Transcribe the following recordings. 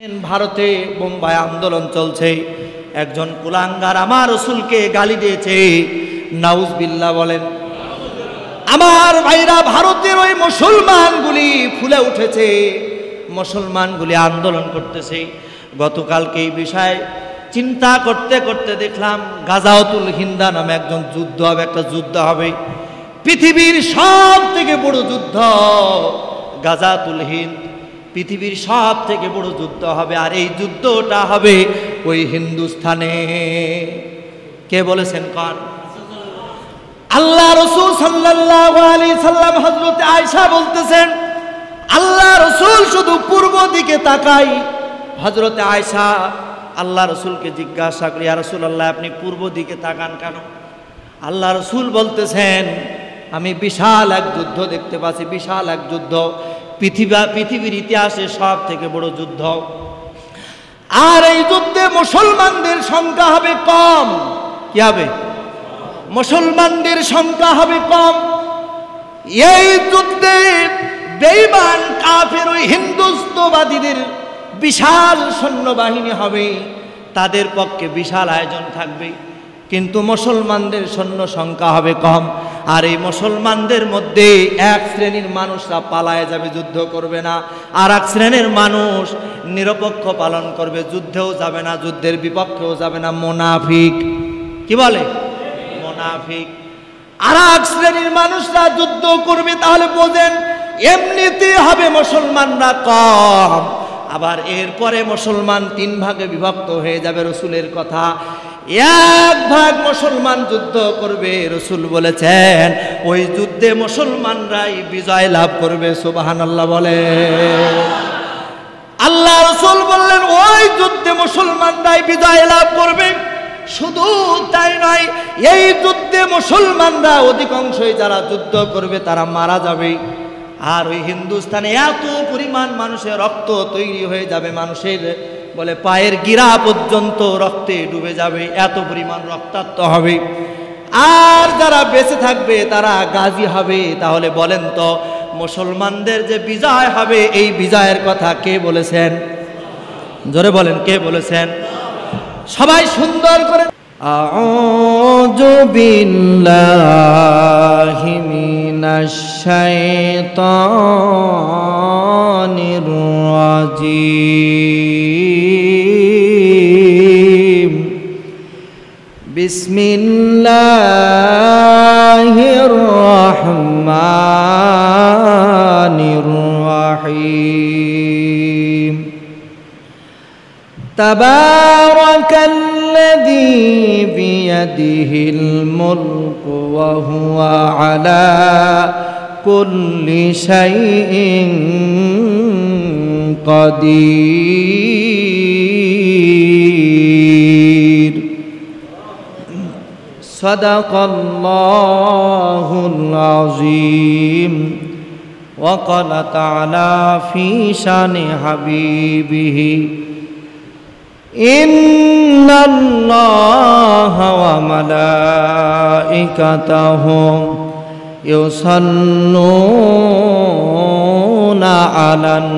ভারতে বোম্বাই আন্দোলন চলছে, একজন কুলাঙ্গার আমার রাসূলকে গালি দিয়েছে। নাউজুবিল্লাহ বলেন। আমার ভাইরা, ভারতের ওই মুসলমানগুলি ফুলে উঠেছে, মুসলমানগুলি আন্দোলন করতেছে। গতকালকে এই বিষয়ে চিন্তা করতে করতে দেখলাম গাজাওয়াতুল হিন্দা নামে একজন যুদ্ধ হবে, একটা যুদ্ধ হবে, পৃথিবীর সব থেকে বড় যুদ্ধ গাজাতুল হিন্দ, পৃথিবীর সব থেকে বড় যুদ্ধ হবে। আর এই যুদ্ধটা হবে ওই হিন্দুস্থানে। কে বলেছেন? কার? আল্লাহ রাসূল সাল্লাল্লাহু আলাইহি সাল্লাম হযরত আয়েশা বলতেছেন, আল্লাহ রাসূল শুধু পূর্ব দিকে তাকাই। হযরত আয়েশা আল্লাহ রাসূলকে জিজ্ঞাসা করি, ইয়া রাসূলুল্লাহ আপনি পূর্ব দিকে তাকান কেন? আল্লাহ রাসূল বলতেছেন, আমি বিশাল এক যুদ্ধ দেখতে পাচ্ছি, বিশাল এক যুদ্ধ, পৃথিবীর ইতিহাসে সব থেকে বড় যুদ্ধ। আর এই যুদ্ধে মুসলমানদের সংখ্যা হবে কম। কি হবে? মুসলমানদের সংখ্যা হবে কম। এই যুদ্ধে বেঈমান কাফের ওই হিন্দুত্ববাদীদের বিশাল সৈন্যবাহিনী হবে, তাদের পক্ষে বিশাল আয়োজন থাকবে, কিন্তু মুসলমানদের সৈন্য সংখ্যা হবে কম। আর এই মুসলমানদের মধ্যে এক শ্রেণীর মানুষরা পালায়ে যাবে, যুদ্ধ করবে না, আর এক শ্রেণীর মানুষ নিরপেক্ষ পালন করবে, যুদ্ধেও যাবে না, যুদ্ধের বিপক্ষেও যাবে না, মুনাফিক। কি বলে? মুনাফিক। আর এক শ্রেণীর মানুষরা যুদ্ধ করবে। তাহলে বোঝেন এমনিতে হবে মুসলমানরা কম, আবার এরপরে মুসলমান তিন ভাগে বিভক্ত হয়ে যাবে। রসুলের কথা, এক ভাগ মুসলমান যুদ্ধ করবে, রসুল বলেছেন ওই যুদ্ধে মুসলমানরাই বিজয় লাভ করবে। সুবহানাল্লাহ বলে। আল্লাহ রসুল বললেন ওই যুদ্ধে মুসলমানরাই বিজয় লাভ করবে। শুধু তাই নয়, এই যুদ্ধে মুসলমানরা অধিকাংশই যারা যুদ্ধ করবে তারা মারা যাবে। আর ওই হিন্দুস্তানে এত পরিমাণ মানুষের রক্ত তৈরি হয়ে যাবে, মানুষের বলে পায়ের গিরা পর্যন্ত রক্তে ডুবে যাবে, এত পরিমাণ রক্তাক্ত হবে। আর যারা বেঁচে থাকবে তারা গাজী হবে। তাহলে বলেন তো, মুসলমানদের যে বিজয় হবে, এই বিজয়ের কথা কে বলেছেন? জোরে বলেন, কে বলেছেন? সবাই সুন্দর করে আউযু বিল্লাহি মিনাশ শাইতানির রাজিম। বিসমিল্লাহির রহমানির রহিম। তাবারাকাল্লাযী বিয়াদিহিল মুলকু ওয়া হুয়া আলা কুল্লি শাইইন কাদির। সাদাকাল্লাহুল আযীম। ওয়া ক্বালা তাআলা ফি শানি হাবিবিহি ইন্নাল্লাহা ওয়া মালাইকাতাহু ইউসাল্লুনা আলান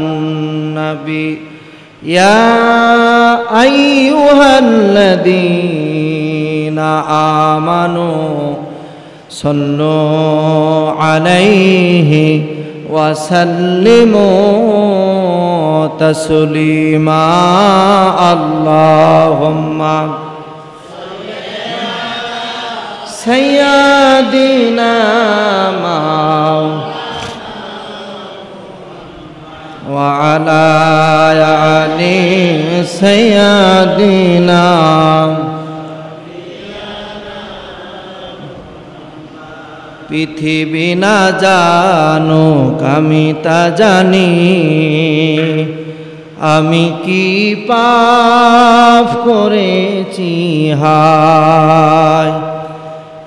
নবী ইয়া আইয়ুহাল্লাযীনা আমানু সাল্লু আলাইহি ওয়া সাল্লিমু তাসলিমা। আল্লাহুম্মা সাইয়্যিদিনা ওয়া আলা আলি সাইয়্যিদিনা। পৃথিবী না জানুক আমি তা জানি, আমি কি পাপ করেছি হায়।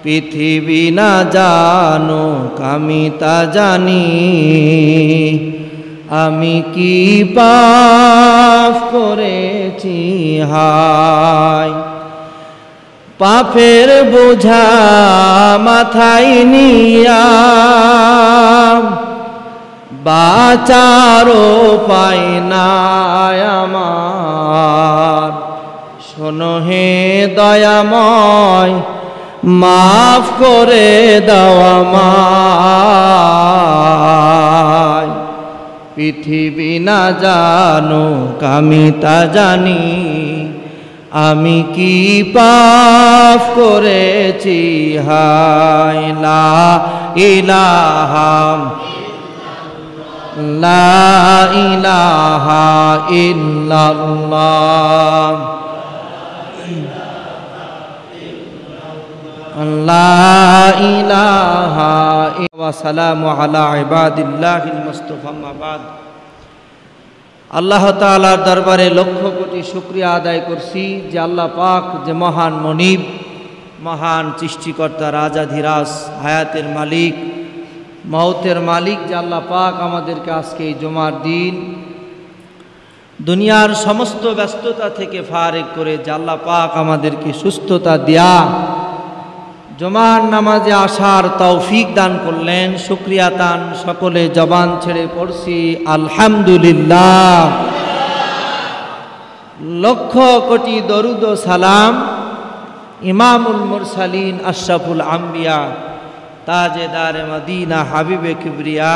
পৃথিবী না জানুক আমি তা জানি, আমি কি পাপ করেছি হায়। পাপের বোঝা মাথায় নিয়া বাঁচার উপায় নাই আমার, শোনো হে দয়াময় মাফ করে দাও আমায়। পৃথিবী না জানুক আমি তা জানি, আমি কি পাপ করেছি হায়। লা ইলাহা লা ইলাহা ইল্লাল্লাহ, লা ইলাহা ওয়া সালামু আলা ইবাদিল্লাহিল মুস্তাফা আম্মা বাদ। আল্লাহ তাআলার দরবারে লক্ষ কোটি শুকরিয়া আদায় করছি যে আল্লাহ পাক যে মহান মনিব, মহান সৃষ্টিকর্তা, রাজাধিরাজ, হায়াতের মালিক, মওতের মালিক, যে আল্লাহ পাক আমাদেরকে আজকে এই জুমার দিন দুনিয়ার সমস্ত ব্যস্ততা থেকে ফারেক করে যে আল্লাহ পাক আমাদেরকে সুস্থতা দেয়া জুমার নামাজে আসার তৌফিক দান করলেন। শুকরিয়া তান সকলে জবান ছেড়ে পড়ছি আলহামদুলিল্লাহ। লক্ষ কোটি দরুদ ও সালাম ইমামুল মুরসালিন আশরাফুল আম্বিয়া তাজেদারে মদিনা হাবিবে কিবরিয়া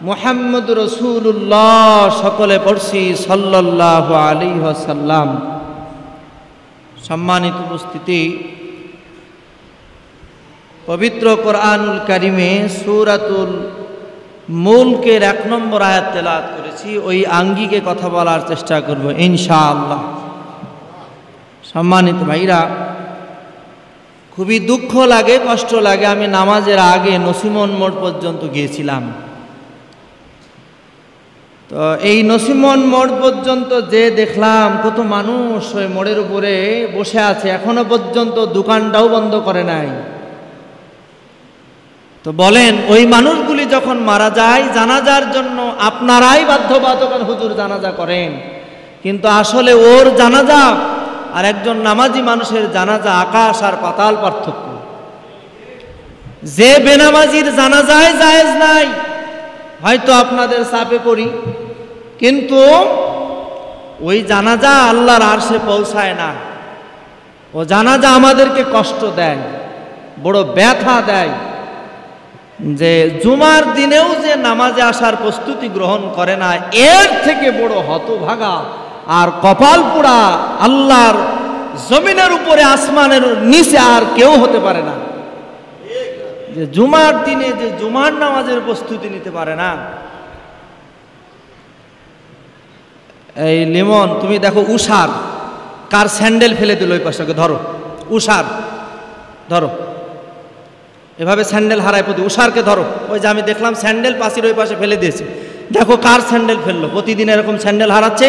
মুহাম্মদ রাসূলুল্লাহ সকলে পড়ছি সাল্লাল্লাহু আলাইহি ওয়াসাল্লাম। সম্মানিত উপস্থিতি, পবিত্র কোরআনুল কারিমে সূরাতুল মুলকের 1 নম্বর আয়াত তেলাওয়াত করেছি। ওই আঙ্গিকে কথা বলার চেষ্টা করব ইনশাআল্লাহ। সম্মানিত ভাইরা, খুবই দুঃখ লাগে, কষ্ট লাগে। আমি নামাজের আগে নসিমন মোড় পর্যন্ত গিয়েছিলাম। তো এই নসিমন মোড় পর্যন্ত যে দেখলাম কত মানুষ ওই মোড়ের উপরে বসে আছে, এখনো পর্যন্ত দোকানটাও বন্ধ করে নাই। তো বলেন, ওই মানুষগুলি যখন মারা যায় জানাজার জন্য আপনারাই বাধ্যবাধকতা হুজুর জানাজা করেন, কিন্তু আসলে ওর জানাজা আর একজন নামাজি মানুষের জানাজা আকাশ আর পাতাল পার্থক্য। যে বেনামাজির জানাজায় জায়েজ নাই, হয়তো আপনাদের চাপে পড়ি, কিন্তু ওই জানাজা আল্লাহর আরশে পৌঁছায় না। ও জানাজা আমাদেরকে কষ্ট দেয়, বড় ব্যথা দেয়। যে জুমার দিনেও যে নামাজে আসার প্রস্তুতি গ্রহণ করে না, এর থেকে বড় হতভাগা আর কপাল পোড়া আল্লাহর জমিনের উপরে আসমানের নিচে আর কেউ হতে পারে না। যে জুমার দিনে যে জুমার নামাজের প্রস্তুতি নিতে পারে না। এই লিমন, তুমি দেখো উষার কার স্যান্ডেল ফেলে দিল, ওই পাশে ধরো, উষার ধরো, এভাবে স্যান্ডেল হারায় প্রতি উষারকে ধরো। ওই যে আমি দেখলাম স্যান্ডেল পাশের ওই পাশে ফেলে দিয়েছে, দেখো কার স্যান্ডেল ফেললো। প্রতিদিন এরকম স্যান্ডেল হারাচ্ছে,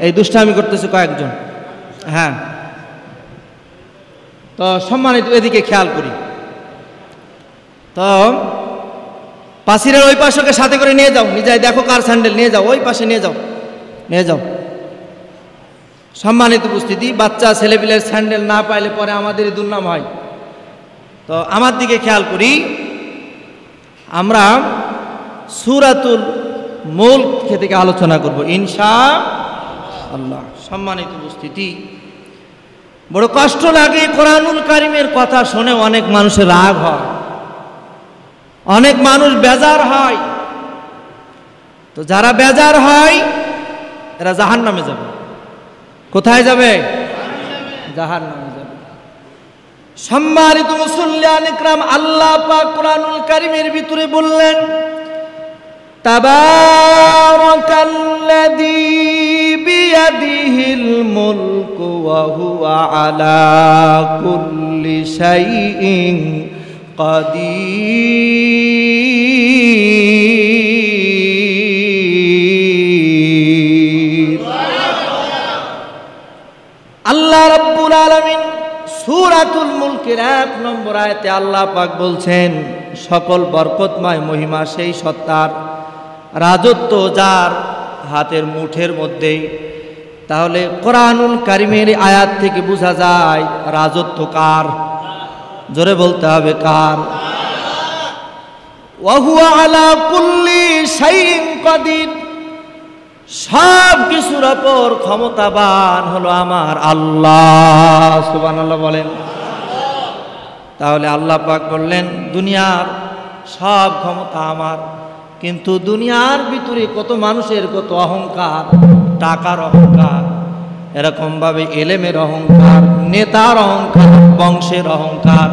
এই দুষ্টামি করতেছে কয়েকজন। হ্যাঁ, তো সম্মানিত, এদিকে খেয়াল করি। তো পাশের ওই পাশকে সাথে করে নিয়ে যাও, নিয়ে যাই দেখো কার স্যান্ডেল, নিয়ে যাও ওই পাশে, নিয়ে যাও, নিয়ে যাও। সম্মানিত উপস্থিতি, বাচ্চা ছেলেপিলের স্যান্ডেল না পাইলে পরে আমাদেরই দুর্নাম হয়। তো আমার দিকে খেয়াল করি, আমরা সূরাতুল মুলক থেকে আলোচনা করব ইনশাআল্লাহ। সম্মানিত উপস্থিতি, বড় কষ্ট লাগে কোরআনুল কারীমের কথা শুনে। অনেক মানুষের রাগ হয়, অনেক মানুষ বেজার হয়। তো যারা বেজার হয় এরা জাহান্নামে যাবে। কোথায় যাবে? জাহান্নামে যাবে। সম্মানিত মুসল্লিয়ান ইকরাম, আল্লাহ পাক কোরআনুল কারীমের ভিতরে বললেন, তাবারাকাল্লাযী বিয়াদিহিল মুলকু ওয়া হুয়া আলা কুল্লি শাইইন কাদির। আল্লাহ রাব্বুল আলামিন সূরাতুল মুলকের 1 নম্বর আয়াতে আল্লাহ পাক বলছেন, সকল বরকতময় মহিমা সেই সত্তার, রাজত্ব যার হাতের মুঠের মধ্যেই। তাহলে কোরআনুল কারীমের আয়াত থেকে বোঝা যায় রাজত্ব কার? জোরে বলতে হবে কার? ওয়া হুয়া আলা কুল্লি শাইইন কাদির, সব কিছুর উপর ক্ষমতাবান হলো আমার আল্লাহ। সুবহানাল্লাহ বলেন। তাহলে আল্লাহ পাক বললেন দুনিয়ার সব ক্ষমতা আমার, কিন্তু দুনিয়ার ভিতরে কত মানুষের কত অহংকার, টাকার অহংকার, এরকম ভাবে এলেমের অহংকার, নেতার অহংকার, বংশের অহংকার,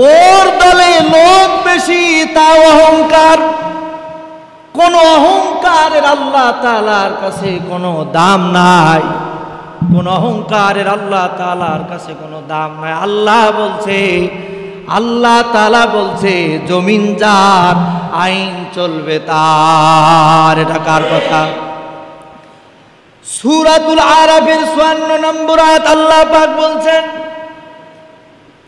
ওর দলে লোক বেশি তাও অহংকার। কোন অহংকারের আল্লাহ তাআলার কাছে কোনো দাম নাই, কোন অহংকারের আল্লাহ তাআলার কাছে কোনো দাম নাই। আল্লাহ তাআলা বলছে জমিন যার আইন চলবে তার। এটা কার কথা? সূরাতুল আরাফের ৫৪ নম্বর আয়াত আল্লাহ পাক বলছেন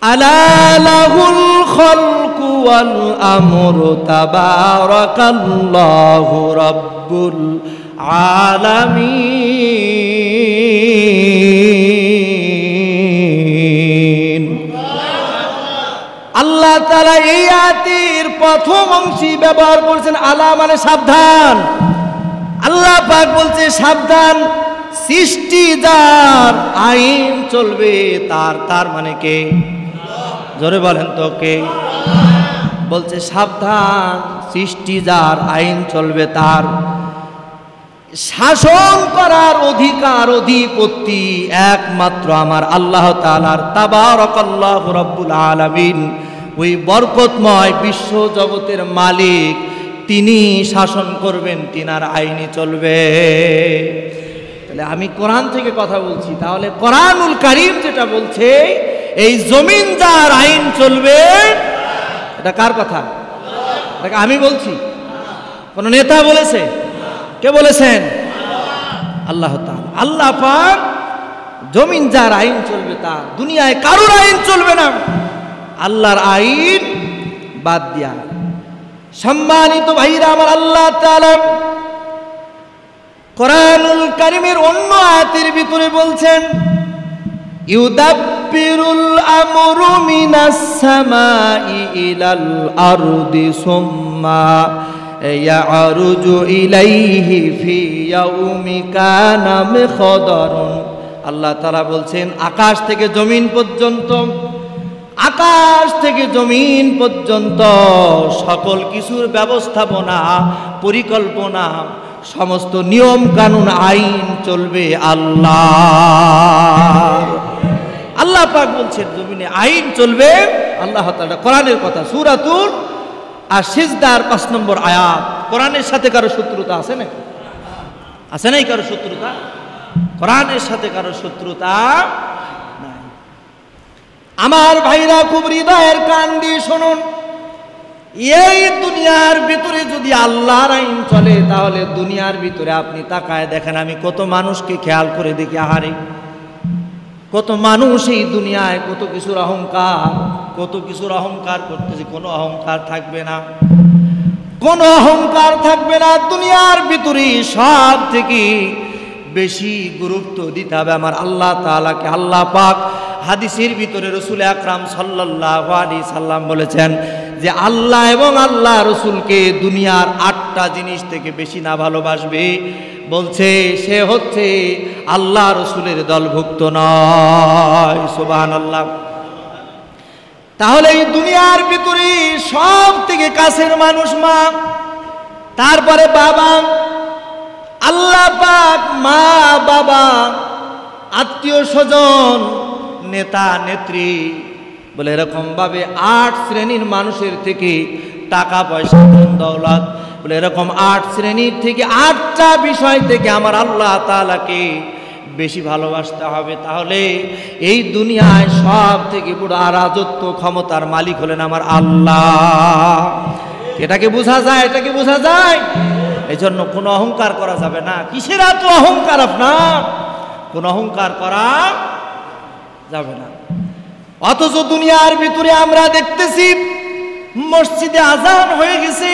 আলা লাহুল খালকু ওয়াল আমরু তাবারাকাল্লাহু রাব্বুল আলামিন। আল্লাহ তাআলা এই আয়াতের প্রথম অংশে ব্যবহার করেছেন আলা মানে সাবধান। আল্লাহ পাক বলছে সাবধান, সৃষ্টি যার আইন চলবে তার। তার মানে কে? জোরে বলেন তো কে? বলছে সাবধান, সৃষ্টি যার আইন চলবে তার। শাসন করার অধিকার অধিপতি একমাত্র আমার আল্লাহ তাআলার। তাবারাকাল্লাহু রাব্বুল আলামিন, ওই বরকতময় বিশ্ব জগতের মালিক, তিনি শাসন করবেন, তিনার আইনে চলবে। তাহলে আমি কোরআন থেকে কথা বলছি, তাহলে কোরআনুল কারীম যেটা বলছে এই জমিন যার আইন চলবে, এটা কার কথা? এটা আমি বলছি? কোন নেতা বলেছে? কে বলেছেন? আল্লাহ তাআলা। আল্লাহ পাক জমিন যার আইন চলবে তার, দুনিয়ায় কারোর আইন চলবে না আল্লাহর আইন বাদ দিয়া। সম্মানিত ভাইরা আমার, আল্লাহ তাআলা কোরআনুল কারীমের অন্য আয়াতের ভিতরে বলছেন ইউদাব্বিরুল আমরু মিনাস সামাই ইলাল আরদি সুম্মা ইয়ারুজু ইলাইহি ফি ইয়াউমি কানা মিকদারুন। আল্লাহ তাআলা বলছেন আকাশ থেকে জমিন পর্যন্ত, আকাশ থেকে জমিন পর্যন্ত সকল কিছুর ব্যবস্থাপনা, পরিকল্পনা, সমস্ত নিয়ম কানুন আইন চলবে আল্লাহ। আল্লাহ পাক বলছেন জমিনে আইন চলবে আল্লাহ তাআলা। কোরআনের কথা, সূরাতুল আর সিজদার ৫ নম্বর আয়াত। কোরআনের সাথে কারো শত্রুতা আছে নাকি? আছে নাই কারো শত্রুতা? কোরআনের সাথে কারো শত্রুতা নাই। আমার ভাইরা খুব হৃদয়ের কান দিয়ে শুনুন, এই দুনিয়ার ভিতরে যদি আল্লাহর আইন চলে, তাহলে দুনিয়ার ভিতরে আপনি তাকায় দেখেন, আমি কত মানুষকে খেয়াল করে দেখি, আহারে কত মানুষ এই দুনিয়ায় কত কিছুর অহংকার, কত কিছুর অহংকার করতেছে। কোনো অহংকার থাকবে না, কোনো অহংকার থাকবে না। দুনিয়ার ভিতরে সব থেকে বেশি গুরুত্ব দিতে হবে আমার আল্লাহ তাআলাকে। আল্লাহ পাক হাদিসের ভিতরে রাসূল আকরাম সাল্লাল্লাহু আলাইহি সাল্লাম বলেছেন যে আল্লাহ এবং আল্লাহ রাসূলকে দুনিয়ার 8টা জিনিস থেকে বেশি না ভালোবাসবে, বলছে সে হচ্ছে আল্লাহ রাসূলের দলভুক্ত নয়। সুবহানাল্লাহ। তাহলে এই দুনিয়ার ভিতরে সব থেকে কাছের মানুষ মা, তারপরে বাবা, আল্লাহ পাক, মা বাবা, আত্মীয় স্বজন, নেতা নেত্রী, বলে এরকম ভাবে 8 শ্রেণীর মানুষের থেকে টাকা পয়সা ধন দৌলত, বলে এরকম 8 শ্রেণীর থেকে 8টা বিষয় থেকে আমার আল্লাহ তাআলাকে বেশি ভালোবাসতে হবে। তাহলে এই দুনিয়ায় সব থেকে বড় রাজত্ব ক্ষমতার মালিক হলেন আমার আল্লাহ। এটাকে বোঝা যায়, এটাকে বোঝা যায়। এই জন্য কোনো অহংকার করা যাবে না। কিসের এত অহংকার আপনার? কোনো অহংকার করা যাবে না। অথচ দুনিয়ার ভিতরে আমরা দেখতেছি মসজিদে আজান হয়ে গেছে,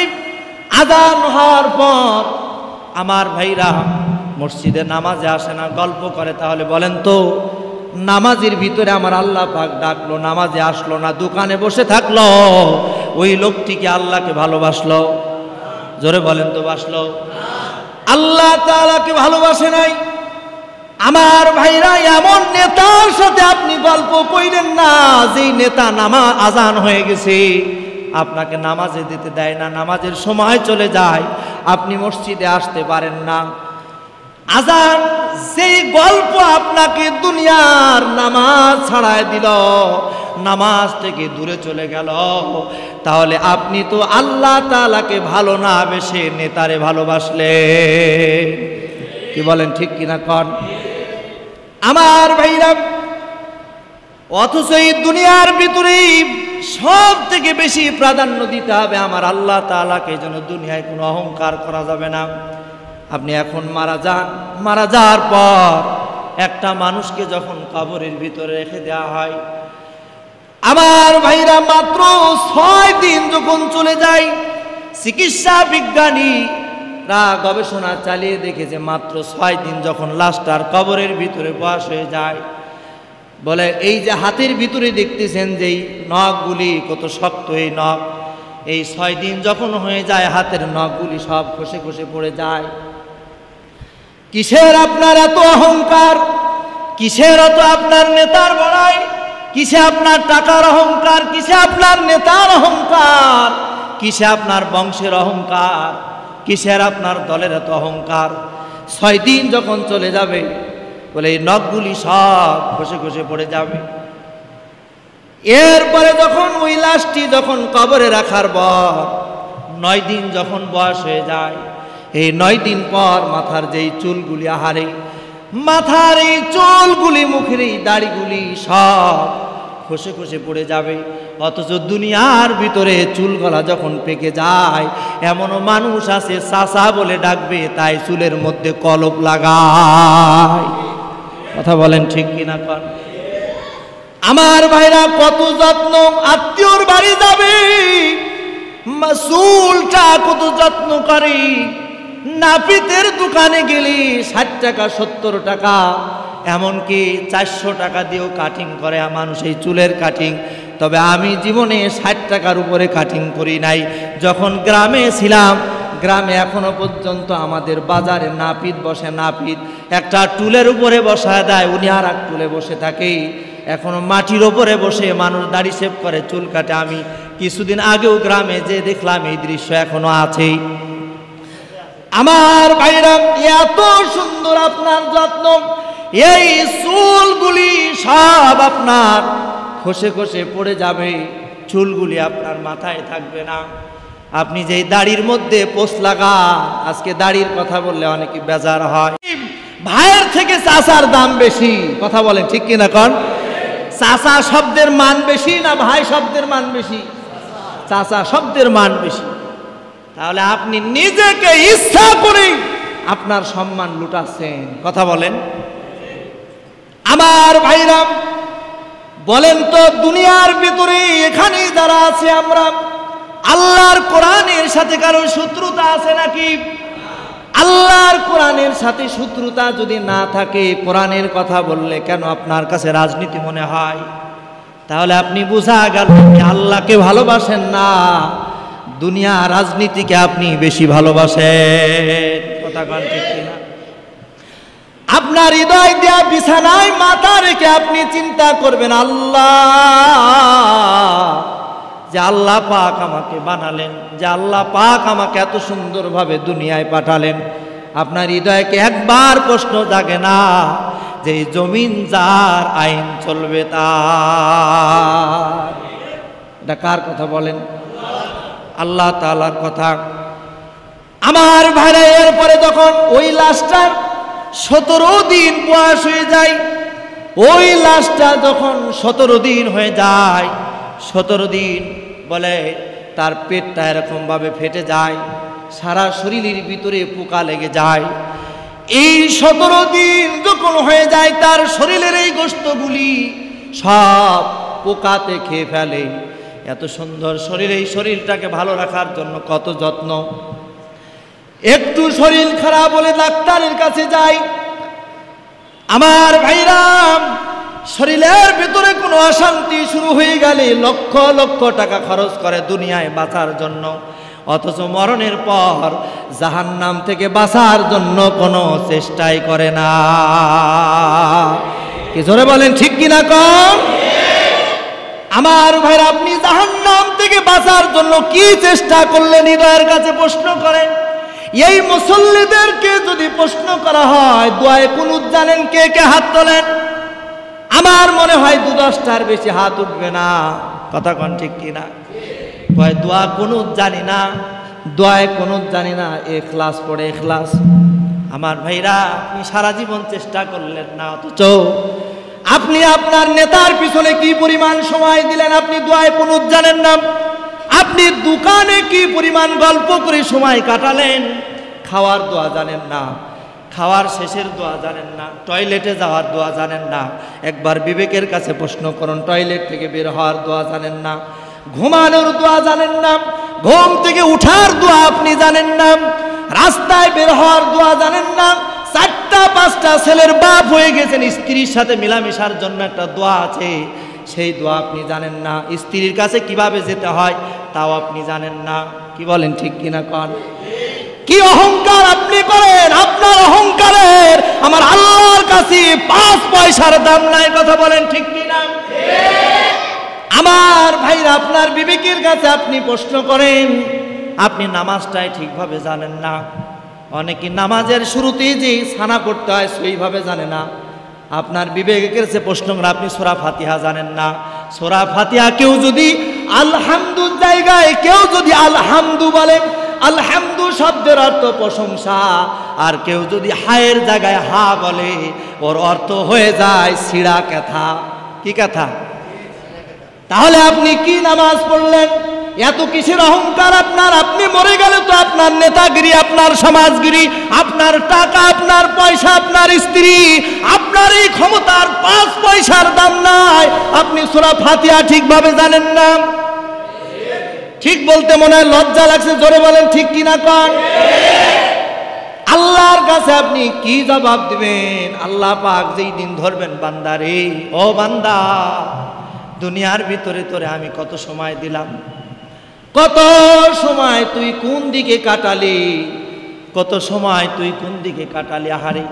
আজান হওয়ার পর আমার ভাইরা মসজিদে নামাজে আসে না, গল্প করে। তাহলে বলেন তো, নামাজের ভিতরে আমার আল্লাহ পাক ডাকলো, নামাজে আসলো না, দোকানে বসে থাকলো, ওই লোকটিকে আল্লাহকে ভালোবাসলো? জোরে বলেন তো বাসলো? আল্লাহ তাআলাকে ভালোবাসে নাই। আমার ভাইরা, এমন নেতার সাথে আপনি গল্প কইলেন না যেই নেতা নামাজ আজান হয়ে গেছে, আপনাকে নামাজে দিতে দেয় না, নামাজের সময় চলে যায়, আপনি মসজিদে আসতে পারেন না। আজান যেই গল্প আপনাকে দুনিয়ার নামাজ ছাড়ায় দিল, নামাজ থেকে দূরে চলে গেল, তাহলে আপনি তো আল্লাহ তাআলাকে ভালো না বেশে নেতারে ভালোবাসলে। কি বলেন, ঠিক কিনা কন? আমার ভাইরা, অথচ এই দুনিয়ার ভিতরেই সব থেকে বেশি প্রাধান্য দিতে হবে আমার আল্লাহ তাআলাকে, যেন দুনিয়ায় কোনো অহংকার করা যাবে না। আপনি এখন মারা যান, মারা যাওয়ার পর একটা মানুষকে যখন কবরের ভিতরে রেখে দেওয়া হয়, আমার ভাইরা মাত্র 6 দিন যখন চলে যায়, চিকিৎসা বিজ্ঞানীরা গবেষণা চালিয়ে দেখেছে মাত্র 6 দিন যখন লাশটার কবরের ভিতরে বয়স হয়ে যায়, বলে এই যে হাতের ভিতরে দেখতেছেন যেই নখগুলি কত শক্ত, এই নখ এই 6 দিন যখন হয়ে যায় হাতের নখগুলি সব খসে খসে পড়ে যায়। কিসের আপনার এত অহংকার? কিসের এত আপনার নেতার বড়াই? কিসে আপনার টাকার অহংকার? কিসে আপনার নেতার অহংকার? কিসে আপনার বংশের অহংকার? কিসের আপনার দলের এত অহংকার? 6 দিন যখন চলে যাবে, বলে এই নখগুলি সব খসে খসে পড়ে যাবে। এরপরে যখন ওই লাশটি যখন কবরে রাখার পর 9 দিন যখন বয়স হয়ে যায়, এই 9 দিন পর মাথার যেই চুলগুলি, আহারে মাথার এই চুলগুলি, মুখের এই দাড়িগুলি সব খসে খসে পড়ে যাবে। অথচ দুনিয়ার ভিতরে চুল গলা যখন পেকে যায়, এমনও মানুষ আছে চাচা বলে ডাকবে, তাই চুলের মধ্যে কলপ লাগায়। কথা বলেন, ঠিক কিনা কন? আমার ভাইরা, কত যত্ন, আত্মীয়র বাড়ি যাবে চুলটা কত যত্ন করে। নাপিতের দোকানে গেলে 60 টাকা 70 টাকা, এমনকি 400 টাকা দিয়েও কাটিং করে মানুষ এই চুলের কাটিং। তবে আমি জীবনে 60 টাকার উপরে কাটিং করি নাই। যখন গ্রামে ছিলাম, গ্রামে এখনো পর্যন্ত আমাদের বাজারে নাপিত বসে, নাপিত একটা টুলের উপরে বসায় দেয়, উনি আর এক টুলে বসে থাকে। এখনো মাটির ওপরে বসে মানুষ দাড়ি শেভ করে, চুল কাটে। আমি কিছুদিন আগেও গ্রামে যে দেখলাম এই দৃশ্য এখনো আছে। আমার ভাইরা, এত সুন্দর আপনার যত্ন, এই চুলগুলি সব আপনার খসে খসে পড়ে যাবে, চুলগুলি আপনার মাথায় থাকবে না। আপনি যেই দাড়ির মধ্যে পোস্ট লাগা, আজকে দাড়ির কথা বললে অনেকে বেজার হয়। ভাইয়ের থেকে চাচার দাম বেশি। কথা বলেন, ঠিক কিনা কন? চাচা শব্দের মান বেশি না ভাই শব্দের মান বেশি? চাচা শব্দের মান বেশি। তাহলে আপনি নিজেকে ইচ্ছা করে আপনার সম্মান লুটাচ্ছেন। কথা বলেন। আমার ভাইরা, বলেন তো, দুনিয়ার ভিতরে এখানেই যারা আছে আমরা, আল্লাহর কোরআনের সাথে কারো শত্রুতা আছে নাকি? আল্লাহর কোরআনের সাথে শত্রুতা যদি না থাকে, কোরআনের কথা বললে কেন আপনার কাছে রাজনীতি মনে হয়? তাহলে আপনি বুঝা গেল আল্লাহকে ভালোবাসেন না, দুনিয়া রাজনীতিকে আপনি বেশি ভালোবাসেন। কথা কন, ঠিক কিনা? আপনার হৃদয় দেয়া বিছানায় মাথা রেখে আপনি চিন্তা করবেন, আল্লাহ, যে আল্লাহ পাক আমাকে বানালেন, যে আল্লাহ পাক আমাকে এত সুন্দরভাবে দুনিয়ায় পাঠালেন। আপনার হৃদয়কে একবার প্রশ্ন জাগে না যে জমিন যার আইন চলবে তার? এটা কার কথা বলেন? আল্লাহ তাআলার কথা। আমার ভাইরা, এরপরে যখন ওই লাশটার 17 দিন বয়স হয়ে যায়, ওই লাশটা যখন 17 দিন হয়ে যায়, 17 দিন বলে তার পেটটা এরকম ভাবে ফেটে যায়, সারা শরীরের ভিতরে পোকা লেগে যায়। এই 17 দিন যখন হয়ে যায়, তার শরীরের এই গোশতগুলি সব পোকাতে খেয়ে ফেলে। এত সুন্দর শরীর, এই শরীরটাকে ভালো রাখার জন্য কত যত্ন। একটু শরীর খারাপ বলে ডাক্তারের কাছে যাই। আমার ভাইরা, শরীরের ভিতরে কোনো অশান্তি শুরু হয়ে গেলে লক্ষ লক্ষ টাকা খরচ করে দুনিয়ায় বাঁচার জন্য, অথচ মরণের পর জাহান্নাম থেকে বাঁচার জন্য কোনো চেষ্টাই করে না। কি জোরে বলেন ঠিক কিনা কম? আমার ভাইরা, আপনি জাহান্নাম থেকে বাঁচার জন্য কি চেষ্টা করলেন হৃদয়ের কাছে প্রশ্ন করেন। এই মুসল্লিদেরকে যদি প্রশ্ন করা হয় দোয়ায়ে কুনুত জানেন কে কে? হাত তোলেন। আমার মনে হয় 2-10টার বেশি হাত উঠবে না। কথা কোন ঠিক কিনা? কয় দোয়া কুনুত জানি না, দোয়ায়ে কুনুত জানি না, ইখলাস পড়ে ইখলাস। আমার ভাইরা, আপনি সারা জীবন চেষ্টা করলেন না, অথচ আপনি আপনার নেতার পিছনে কি পরিমাণ সময় দিলেন, আপনি দোয়ায়ে কুনুত জানেন না। আপনি দোকানে কি পরিমাণ গল্প করে সময় কাটালেন, খাওয়ার দোয়া জানেন না, খাওয়ার শেষের দোয়া জানেন না, টয়লেটে যাওয়ার দোয়া জানেন না। একবার বিবেকের কাছে প্রশ্ন করুন, টয়লেট থেকে বের হওয়ার দোয়া জানেন না, ঘুমানোর দোয়া জানেন না, ঘুম থেকে উঠার দোয়া আপনি জানেন না, রাস্তায় বের হওয়ার দোয়া জানেন না, 4টা-5টা ছেলের বাপ হয়ে গেছেন, স্ত্রীর সাথে মিলামিশার জন্য একটা দোয়া আছে, সেই দোয়া আপনি জানেন না। স্ত্রীর কাছে কিভাবে যেতে হয় তাও আপনি জানেন না। কি বলেন ঠিক কিনা কন? কি অহংকার আপনি করেন! আপনার অহংকারের আমার আল্লাহর কাছে 5 পয়সার দাম নাই। কথা বলেন ঠিক কিনা? আমার ভাইরা, আপনার বিবেকের কাছে আপনি প্রশ্ন করেন, আপনি নামাজটাই ঠিকভাবে জানেন না। অনেকে নামাজের শুরুতেই যে সানা করতে হয় সেইভাবে জানে না। আপনার বিবেকের কাছে প্রশ্ন করেন, আপনি সূরা ফাতিহা জানেন না। সূরা ফাতিহা কেউ যদি আলহামদুর জায়গায় কেউ যদি আলহামদু বলে, আলহামদু শব্দের অর্থ প্রশংসা, আর কেউ যদি হায়ের জায়গায় হা বলে, ওর অর্থ হয়ে যায় ছিঁড়া কথা। কি কথা? তাহলে আপনি কি নামাজ পড়লেন? এত কিসের অহংকার আপনার? আপনি মরে গেলে তো আপনার নেতাগিরি, আপনার সমাজগিরি, আপনার টাকা, আপনার পয়সা, আপনার স্ত্রী, আপনার এই ক্ষমতার 5 পয়সার দাম নাই। আপনি সূরা ফাতিহা ঠিকভাবে জানেন না। ঠিক বলতে মনে হয় লজ্জা লাগছে, জোরে বলেন ঠিক কিনা কন? আল্লাহর কাছে আপনি কি জবাব দিবেন? আল্লাহ পাক যেই দিন ধরবেন, বান্দারে, ও বান্দা, দুনিয়ার ভিতরে তোরে আমি কত সময় দিলাম, কত সময় তুই কোন দিকে কাটালি, কত সময় তুই কোন দিকে কাটালি। আহারে,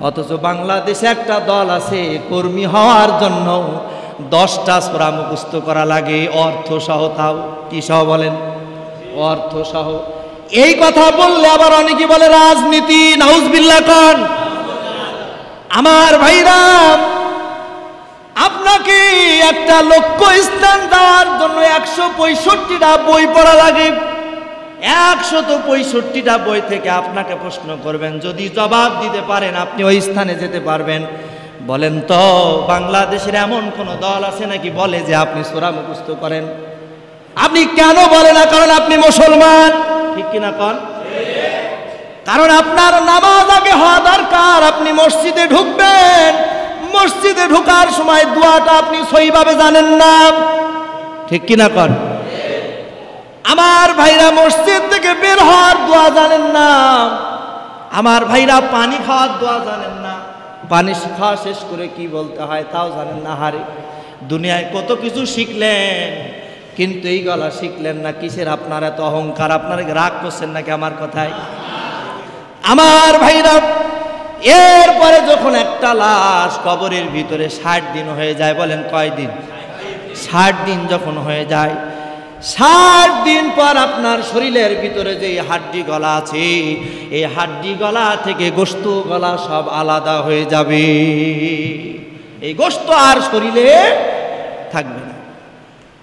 অথচ বাংলাদেশে একটা দল আছে, কর্মী হওয়ার জন্য 10টা সূরা মুখস্থ করা লাগে, অর্থ সহ। তাও কি সহ বলেন? অর্থ সহ। এই কথা বললে আবার অনেকে বলে রাজনীতি। নাউজুবিল্লাহ কন। আমার ভাইরা, আপনাকে একটা লক্ষ্য স্থান দেওয়ার জন্য 165টা বই পড়া লাগে। 165টা বই থেকে আপনাকে প্রশ্ন করবেন, যদি জবাব দিতে পারেন আপনি ওই স্থানে যেতে পারবেন। বলেন তো, বাংলাদেশের এমন কোন দল আছে নাকি বলে যে আপনি সূরা মুখস্থ করেন? আপনি কেন বলে না? কারণ আপনি মুসলমান। ঠিক কিনা কন? কারণ আপনার নামাজ আগে হওয়া দরকার। আপনি মসজিদে ঢুকবেন, মসজিদে ঢোকার সময় দোয়াটা আপনি সহিভাবে জানেন না। ঠিক কিনা কন? আমার ভাইরা, মসজিদ থেকে বের হওয়ার দোয়া জানেন না। আমার ভাইরা, পানি খাওয়ার দোয়া জানেন না। পানি খাওয়া শেষ করে কি বলতে হয় তাও জানেন না। হারে, দুনিয়ায় কত কিছু শিখলেন, কিন্তু এই গলা শিখলেন না। কিসের আপনার এত অহংকার? আপনারা রাগ করছেন নাকি আমার কথায়? আমার ভাইরা, এরপরে যখন একটা লাশ কবরের ভিতরে 60 দিন হয়ে যায়, বলেন কয় দিন? 60 দিন যখন হয়ে যায়, 60 দিন পর আপনার শরীরের ভিতরে যে হাড্ডি গলা আছে, এই হাড্ডি গলা থেকে গোশত গলা সব আলাদা হয়ে যাবে। এই গোশত আর শরীরে থাকবে না।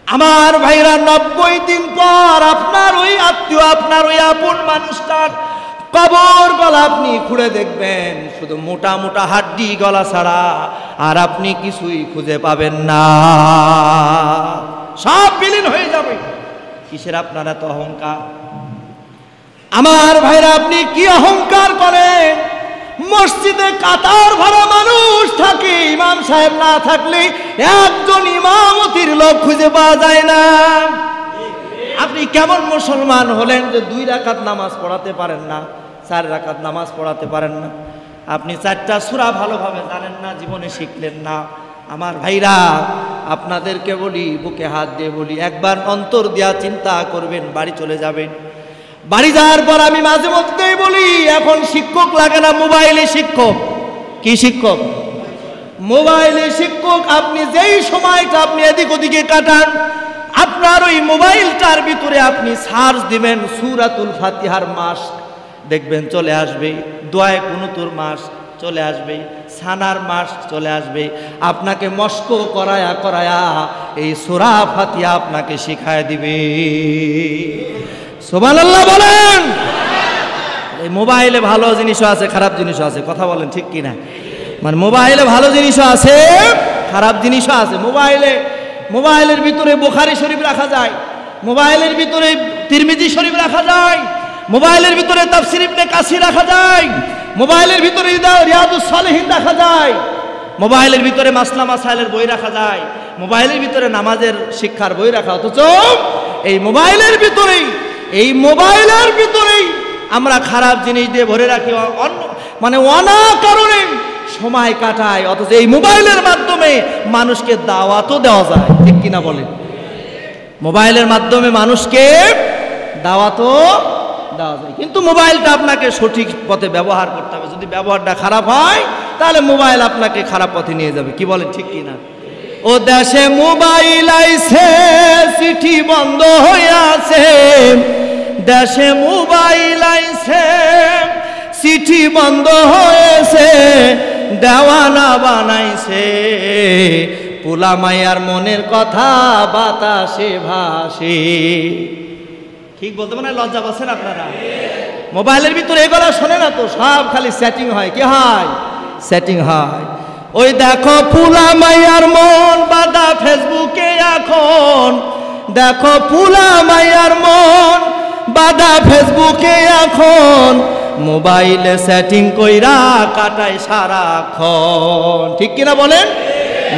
আমার ভাইরা, 90 দিন পর আপনার ওই আত্মীয়, আপনার ওই আপন মানুষটার কবর গলা আপনি খুঁড়ে দেখবেন, শুধু মোটা মোটা হাড্ডি গলা ছাড়া আর আপনি কিছুই খুঁজে পাবেন না। সব বিলীন হয়ে যাবে। কিসের আপনার এত অহংকার? আমার ভাইরা, আপনি কি অহংকার করেন? মসজিদে কাতার ভরা মানুষ থাকে, ইমাম সাহেব না থাকলে একজন ইমামতির লোক খুঁজে পাওয়া যায় না। আপনি কেমন মুসলমান হলেন যে 2 রাকাত নামাজ পড়াতে পারেন না, 4 রাকাত নামাজ পড়াতে পারেন না? আপনি 4টা সূরা ভালোভাবে জানেন না, জীবনে শিখলেন না। আমার ভাইরা, আপনাদেরকে বলি, বুকে হাত দিয়ে বলি, একবার অন্তর দিয়া চিন্তা করবেন, বাড়ি চলে যাবেন। বাড়ি যাওয়ার পর আমি মাঝে মধ্যেই বলি, এখন শিক্ষক লাগে না, মোবাইলে শিক্ষক। কি শিক্ষক? মোবাইলে শিক্ষক। আপনি যেই সময়টা আপনি এদিক ওদিকে কাটান, আপনার ওই মোবাইলটার ভিতরে আপনি সার্চ দিবেন সূরাতুল ফাতিহার মাস, দেখবেন চলে আসবে। দোয়ায়ে কুনুতুর মাস চলে আসবে, সানার মাস চলে আসবে। আপনাকে মস্ক করায়া করায়া এই সূরা ফাতিহা আপনাকে শিখায় দিবে। সুবহানাল্লাহ বলেন। এই মোবাইলে ভালো জিনিসও আছে, খারাপ জিনিসও আছে, কথা বলেন ঠিক কিনা? মানে মোবাইলে ভালো জিনিসও আছে, খারাপ জিনিসও আছে। মোবাইলের ভিতরে বুখারী শরীফ রাখা যায়, মোবাইলের ভিতরে তিরমিজি শরীফ রাখা যায়, মোবাইলের ভিতরে তাফসীর ইবনে কাসির রাখা যায়, মোবাইলের ভিতরে রিয়াদুস সালিহিন রাখা যায়, মোবাইলের ভিতরে মাসলা মাসাইলের বই রাখা যায়, মোবাইলের ভিতরে নামাজের শিক্ষার বই রাখা। অথচ এই মোবাইলের ভিতরেই আমরা খারাপ জিনিস দিয়ে ভরে রাখি, মানে অনা কারণে সময় কাটায়। অথচ এই মোবাইলের মাধ্যমে মানুষকে দাওয়াতও দেওয়া যায়, ঠিক কিনা বলেন? মোবাইলের মাধ্যমে মানুষকে দাওয়াতও দেওয়া যায়, কিন্তু মোবাইলটা আপনাকে সঠিক পথে ব্যবহার করতে হবে। যদি ব্যবহারটা খারাপ হয়, তাহলে মোবাইল আপনাকে খারাপ পথে নিয়ে যাবে। কি বলেন ঠিক কিনা? ও দেশে মোবাইল আইছে, চিঠি বন্ধ হয়ে আছে। দেশে মোবাইল আইছে, চিঠি বন্ধ হয়েছে, দেওয়ানা বানাইছে। পোলা মাইয়ার মনের কথা বাতাসে ভাসে। ঠিক বলতে মানে লজ্জা পাচ্ছেন আপনারা? মোবাইলের ভিতরে এগুলো শোনে না তো, সব খালি সেটিং হয়। কি হয়? সেটিং হয়। ওই দেখো পোলা মাইয়ার মন বাঁধা ফেসবুকে এখন, দেখো পোলা মাইয়ার মন বাঁধা ফেসবুকে এখন, মোবাইলে সেটিং কইরা কাটায় সারাক্ষণ। ঠিক কিনা বলেন?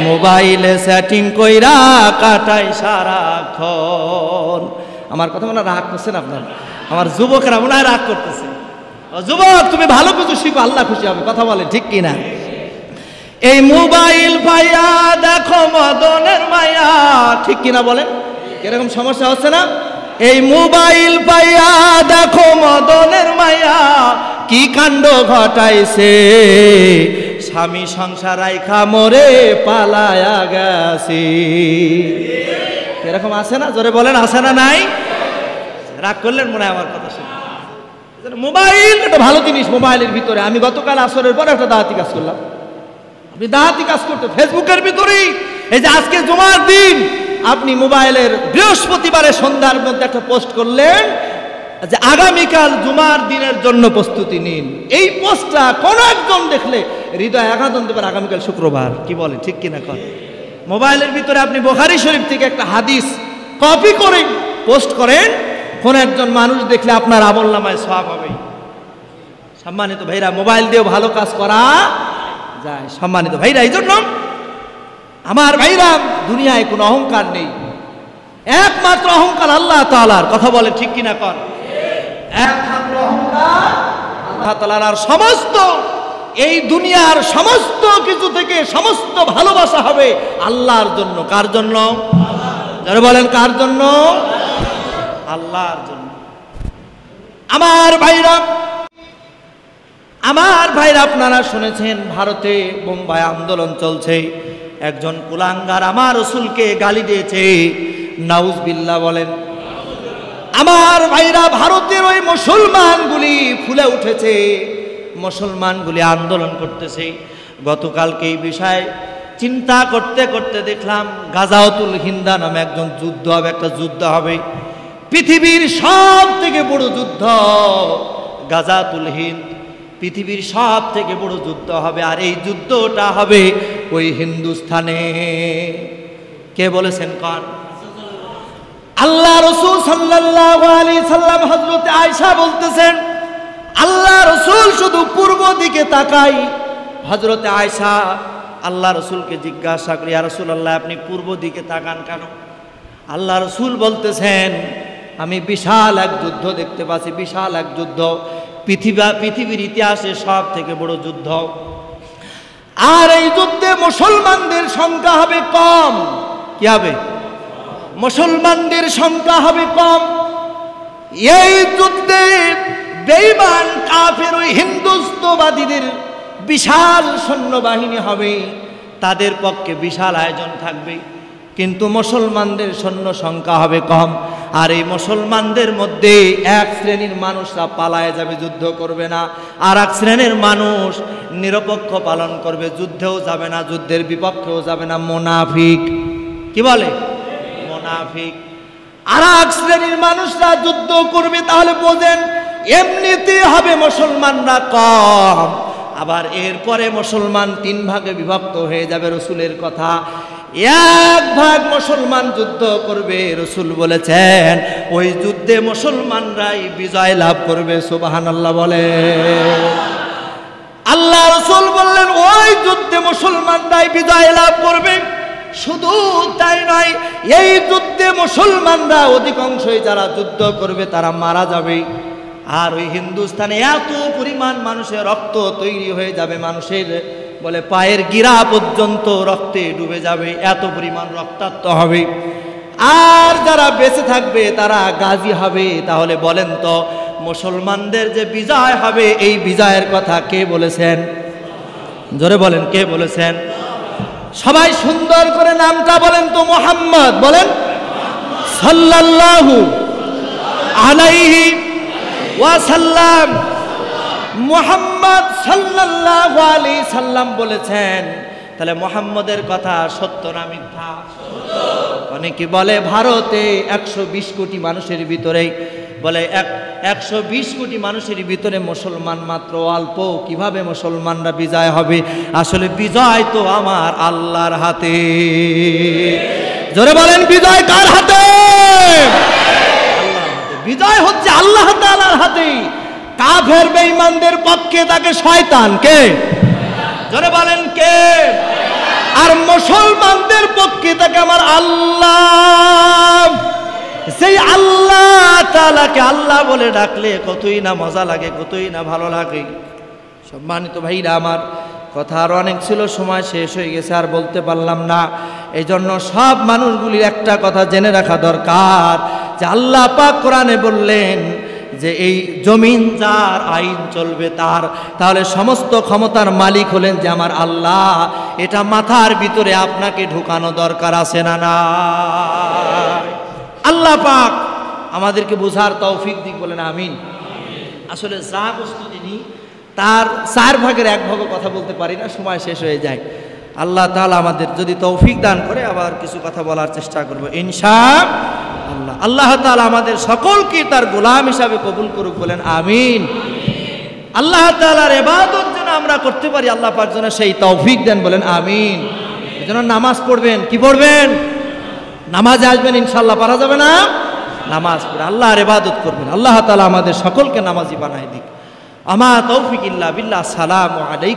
মোবাইলে সেটিং কইরা কাটায় সারাক্ষণ। আমার কথা মনে রাগ করছেন আপনারা? আমার যুবকেরা মনে হয় রাগ করতেছে। যুবক, তুমি ভালো কিছু শিখো, আল্লাহ খুশি হবে। কথা বলেন ঠিক কিনা? এই মোবাইল পাইয়া দেখো মদনের মায়া। ঠিক কিনা বলেন? এরকম সমস্যা হচ্ছে না? এই মোবাইল পাইয়া দেখো মদনের মায়া, কি কাণ্ড ঘটাইছে। স্বামী সংসার রাইখা মরে পালায়া গেছে। এরকম আছে না? জোরে বলেন, আছে না নাই? রাগ করলেন মনে হয় আমার কথা শুনে। মোবাইল একটা ভালো জিনিস। মোবাইলের ভিতরে আমি গতকাল আসরের পর একটা দাওয়াতি কাজ করলাম। আপনি দাওয়াতি কাজ করতে ফেসবুকের ভিতরেই, এই যে আজকে জুমার দিন, আপনি মোবাইলের বৃহস্পতিবারে সন্ধ্যার মধ্যে একটা পোস্ট করলেন যে আগামীকাল জুমার দিনের জন্য প্রস্তুতি নিন। এই পোস্টটা কোন একজন দেখলে হৃদয় আঘাত হতে পারে, আগামীকাল শুক্রবার। কি বলে ঠিক কিনা? কর মোবাইলের ভিতরে আপনি বুখারী শরীফ থেকে একটা হাদিস কপি করে পোস্ট করেন, কোন একজন মানুষ দেখলে আপনার আমলনামায় সওয়াব হবে। সম্মানিত ভাইরা, মোবাইল দিয়েও ভালো কাজ করা যায়। সম্মানিত ভাইরা, এই জন্য আমার ভাইরা, দুনিয়ায় কোনো অহংকার নেই, একমাত্র অহংকার আল্লাহ তাআলার। কথা বলে ঠিক কিনা? কর একমাত্র অহংকার আল্লাহ তাআলার। আর সমস্ত এই দুনিয়ার সমস্ত কিছু থেকে সমস্ত ভালোবাসা হবে আল্লাহর জন্য। কার জন্য? যারা বলেন কার জন্য? আল্লাহর জন্য। আমার ভাইরা, আপনারা শুনেছেন ভারতে বোম্বাই আন্দোলন চলছে। একজন কুলাঙ্গার আমার রাসূলকে গালি দিয়েছে। নাউজুবিল্লাহ বলেন। আমার ভাইরা, ভারতের ওই মুসলমানগুলি ফুলে উঠেছে, মুসলমানগুলি আন্দোলন করতেছে। গতকালকে এই বিষয়ে চিন্তা করতে করতে দেখলাম গাজাওয়াতুল হিন্দা নামে একজন যুদ্ধ হবে, একটা যুদ্ধ হবে। পৃথিবীর সব থেকে বড় যুদ্ধ গাজাতুল হিন্দ, পৃথিবীর সব থেকে বড় যুদ্ধ হবে। আর এই যুদ্ধটা হবে ওই হিন্দুস্থানে। কে বলেছেন? কোন? আল্লাহ রাসূল সাল্লাল্লাহু আলাইহি সাল্লাম হযরত আয়েশা বলতেছেন, আল্লাহ রাসূল শুধু পূর্ব দিকে তাকাই। হযরত আয়েশা আল্লাহ রাসূলকে জিজ্ঞাসা করি, ইয়া রাসূলুল্লাহ, আপনি পূর্ব দিকে তাকান কেন? আল্লাহ রাসূল বলতেছেন, আমি বিশাল এক যুদ্ধ দেখতে পাচ্ছি, বিশাল এক যুদ্ধ, পৃথিবীর ইতিহাসে সব থেকে বড় যুদ্ধ। আর এই যুদ্ধে মুসলমানদের সংখ্যা হবে কম। কি হবে? মুসলমানদের সংখ্যা হবে কম। এই যুদ্ধে বেঈমান কাফের ওই হিন্দুত্ববাদীদের বিশাল সৈন্যবাহিনী হবে, তাদের পক্ষে বিশাল আয়োজন থাকবে, কিন্তু মুসলমানদের সৈন্য সংখ্যা হবে কম। আর এই মুসলমানদের মধ্যে এক শ্রেণীর মানুষরা পালায়ে যাবে, যুদ্ধ করবে না, আর এক শ্রেণীর মানুষ নিরপেক্ষ পালন করবে, যুদ্ধেও যাবে না, যুদ্ধের বিপক্ষেও যাবে না, মুনাফিক। কি বলে? মুনাফিক। আর এক শ্রেণীর মানুষরা যুদ্ধ করবে। তাহলে বোঝেন এমনিতে হবে মুসলমানরা কম, আবার এরপরে মুসলমান 3 ভাগে বিভক্ত হয়ে যাবে। রসুলের কথা, 1 ভাগ মুসলমান যুদ্ধ করবে। রসুল বলেছেন ওই যুদ্ধে মুসলমানরাই বিজয় লাভ করবে। সুবহানাল্লাহ বলে। আল্লাহ রসুল বললেন ওই যুদ্ধে মুসলমানরাই বিজয় লাভ করবে। শুধু তাই নয়, এই যুদ্ধে মুসলমানরা অধিকাংশই যারা যুদ্ধ করবে তারা মারা যাবে। আর ওই হিন্দুস্তানে এত পরিমাণ মানুষের রক্ত তৈরি হয়ে যাবে, মানুষের বলে পায়ের গিরা পর্যন্ত রক্তে ডুবে যাবে, এত পরিমাণ রক্তাক্ত হবে। আর যারা বেঁচে থাকবে তারা গাজী হবে। তাহলে বলেন তো, মুসলমানদের যে বিজয় হবে, এই বিজয়ের কথা কে বলেছেন? জোরে বলেন, কে বলেছেন? সবাই সুন্দর করে নামটা বলেন তো। মুহাম্মদ বলেন, সাল্লাল্লাহু আলাইহি ওয়াসাল্লাম। মুহাম্মদ সাল্লাল্লাহু আলাইহি সাল্লাম বলেছেন। তাহলে মুহাম্মদের কথা সত্য না মিথ্যা? অনেকে বলে ভারতে 120 কোটি মানুষের ভিতরে, বলে 120 কোটি মানুষের ভিতরে মুসলমান মাত্র অল্প, কিভাবে মুসলমানরা বিজয় হবে? আসলে বিজয় তো আমার আল্লাহর হাতে। জোরে বলেন, বিজয় কার হাতে? আল্লাহর হাতে। বিজয় হচ্ছে আল্লাহ তাআলার হাতে। কাফের বেঈমানদের পক্ষে তাকে শয়তান কে? জোরে বলেন, কে? আর মুসলমানদের পক্ষে তাকে আমার আল্লাহ। সেই আল্লাহ তাআলাকে আল্লাহ বলে ডাকলে কতই না মজা লাগে, কতই না ভালো লাগে। সম্মানিত ভাইরা আমার, কথা আর অনেক ছিল, সময় শেষ হয়ে গেছে, আর বলতে পারলাম না। এই জন্য সব মানুষগুলির একটা কথা জেনে রাখা দরকার যে আল্লাহ পাক কোরআনে বললেন যে এই জমিন যার, আইন চলবে তার। তাহলে সমস্ত ক্ষমতার মালিক হলেন যে আমার আল্লাহ। এটা মাথার ভিতরে আপনাকে ঢুকানো দরকার আছে না? না, আল্লাহ পাক আমাদেরকে বোঝার তৌফিক দিক, বলেন আমিন। আসলে যা বস্তু যিনি, তার 4 ভাগের 1 ভাগও কথা বলতে পারি না, সময় শেষ হয়ে যায়। আল্লাহ তাআলা আমাদের যদি তৌফিক দান করে আবার কিছু কথা বলার চেষ্টা করব ইনশাআল্লাহ। আল্লাহ তাআলা আমাদের সকলকে তার গোলাম হিসাবে কবুল করুক, বলেন আমিন। আল্লাহ তাআলার ইবাদত যেন আমরা করতে পারি, আল্লাহ পাক যেন সেই তৌফিক দেন, বলেন আমিন। এজন্য নামাজ পড়বেন। কি পড়বেন? নামাজে আসবেন, ইনশাআল্লাহ। পারা যাবে না? নামাজ পড়ে আল্লাহর ইবাদত করবেন। আল্লাহ তাআলা আমাদের সকলকে নামাজি বানায় দিক। আমা তৌফিক ইল্লা বিল্লাহ। আসসালামু আলাইকুম।